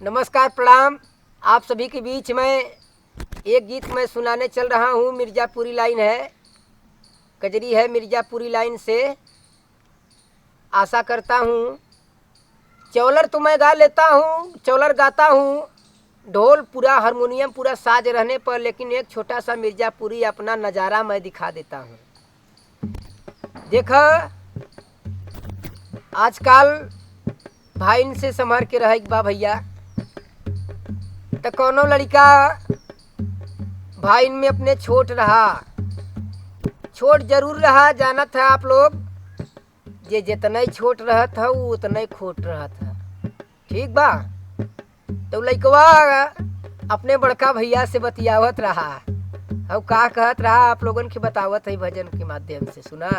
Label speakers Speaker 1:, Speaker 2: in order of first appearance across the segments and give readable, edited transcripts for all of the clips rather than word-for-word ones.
Speaker 1: नमस्कार, प्रणाम। आप सभी के बीच में एक गीत मैं सुनाने चल रहा हूँ। मिर्ज़ापुरी लाइन है, कजरी है मिर्ज़ापुरी लाइन से। आशा करता हूँ चौलर तो मैं गा लेता हूँ, चौलर गाता हूँ, ढोल पूरा, हारमोनियम पूरा साज रहने पर, लेकिन एक छोटा सा मिर्ज़ापुरी अपना नज़ारा मैं दिखा देता हूँ। देखा, आजकल भाई से संभर के रह बा भैया। तो कौनो लड़का भाई में अपने छोट रहा, छोट जरूर रहा। जाना था आप लोग, जे जितना ही छोट रहा था वो उतना ही खोट रहा था, ठीक बा। तो लड़कवा अपने बड़का भैया से बतियावत रहा, और का कहत रहा आप लोगन के बतावत है भजन के माध्यम से। सुना,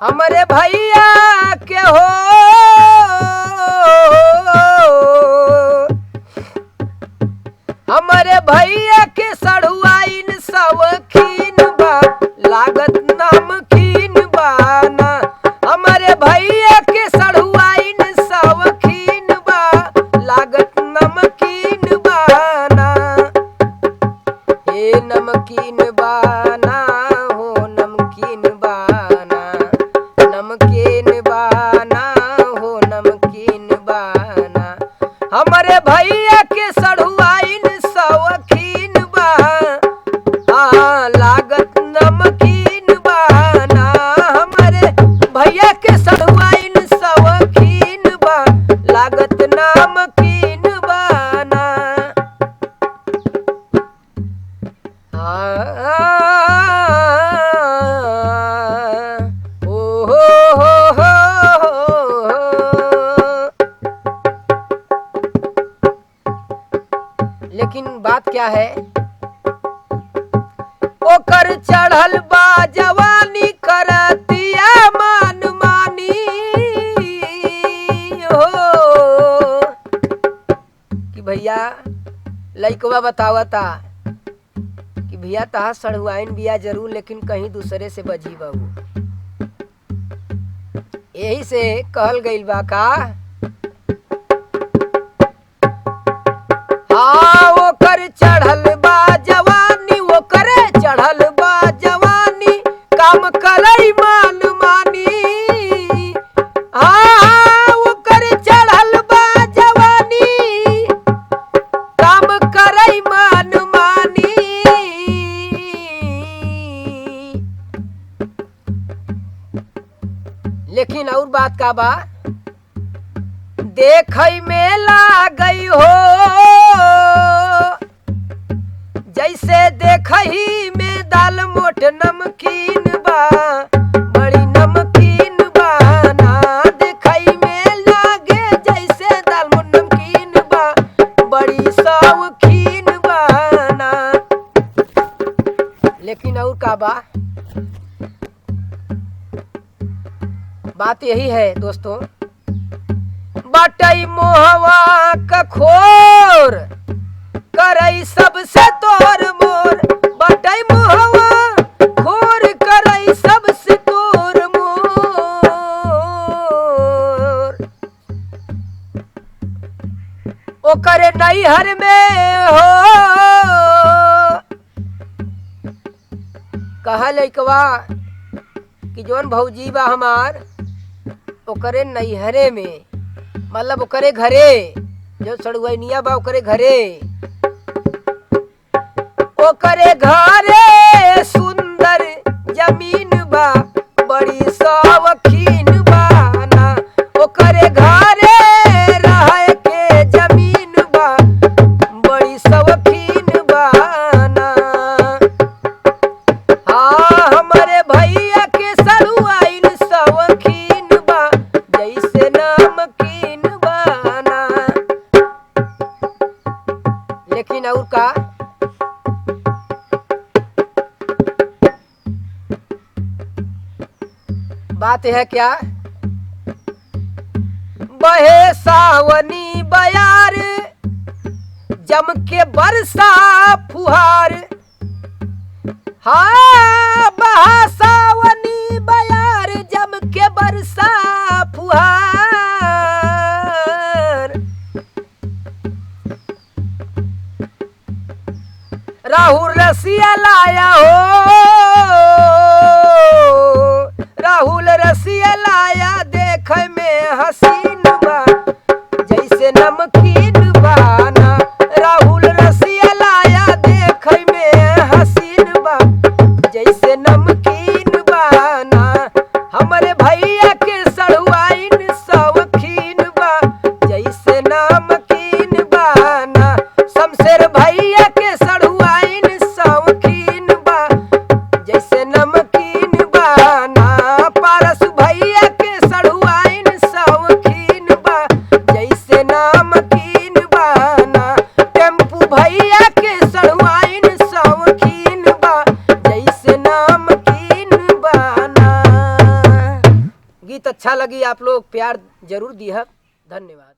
Speaker 1: हमारे भैया के हो, हमारे भैया के सड़ुआइन सवखीन बा, लागत नमकीन बाना। हमारे भैया के सड़ुआइन सवखीन बा, लागत नमकीन बाना। ए नमकीन बाना हो, नमकीन बाना, नमकीन बाना हो, नमकीन बाना। हमारे भैया के सड़ुआइन सवखीन बा, लागत नमकीन बाना। हमारे भैया के सड़ुआइन सवखीन बा, लागत नमकीन बाना। ओ हो। लेकिन बात क्या है, ओकर चढ़ल बा जवानी करतिया मान मानी हो। कि भैया लइकवा बतावता कि भैया तहा सड़ुआइन बिया जरूर, लेकिन कहीं दूसरे से बजी बहू। यही से कहल गइल बा का, हाँ ओकर चढ़ल बा जवानी, ओकर चढ़ल बा जवानी, काम करई मान मानी। हाँ ओकर चढ़ल बा जवानी, काम करई मान मानी। लेकिन और बात का बा, देखई में लागई हो, जैसे देखही में दाल मोट नमकीन बा, बड़ी नमकीन बाना। देखई में लागे जैसे दाल मोट नमकीन बा, बड़ी शौकीन बाना। लेकिन और का बा, बात यही है दोस्तों, बटई मोहवा का खोर, करई सबसे तोर मोर। बटई मोहवा खोर, करई सबसे तोर मोर। ओकरे नैहर में हो, कहा लइकवा कि जोन भौजी बा हमार, ओकरे नैहरे में, मतलब ओकरे घरे, जो सड़ुआइनिया बा ओकरे घरे, ओकरे घरे सुंदर जमीन बा, बड़ी शौकीन बाना। ओकरे घरे रहे के जमीन बा, बड़ी शौकीन बाना। हाँ हमारे भैया के सड़ुआइन शौकीन बा, जैसे नमकीन बाना। लेकिन और का, बात है क्या, बहे सावनी बयार, जम के बरसा फुहार। हाँ बहा सावनी बयार, जम के बरसा फुहार। राहुल रसिया लाया हो, राहुल रसिया लाया देख में हसीन बा जैसे नमकीन बाना। राहुल रसिया लाया देख में हसीन बा जैसे नमकीन बाना। हमरे भैया के सड़ुआइन शौकीन बा जैसे नमकीन बाना। शमशेर भैया के सड़ुआइन शौकीन बा जैसे नमकीन बाना। पारस भैया के सड़ुआइन शौकीन बा जैसे नमकीन बाना। टेम्पू भैया के सड़ुआइन शौकीन बा जैसे नमकीन बाना। गीत अच्छा लगी आप लोग प्यार जरूर दिया। धन्यवाद।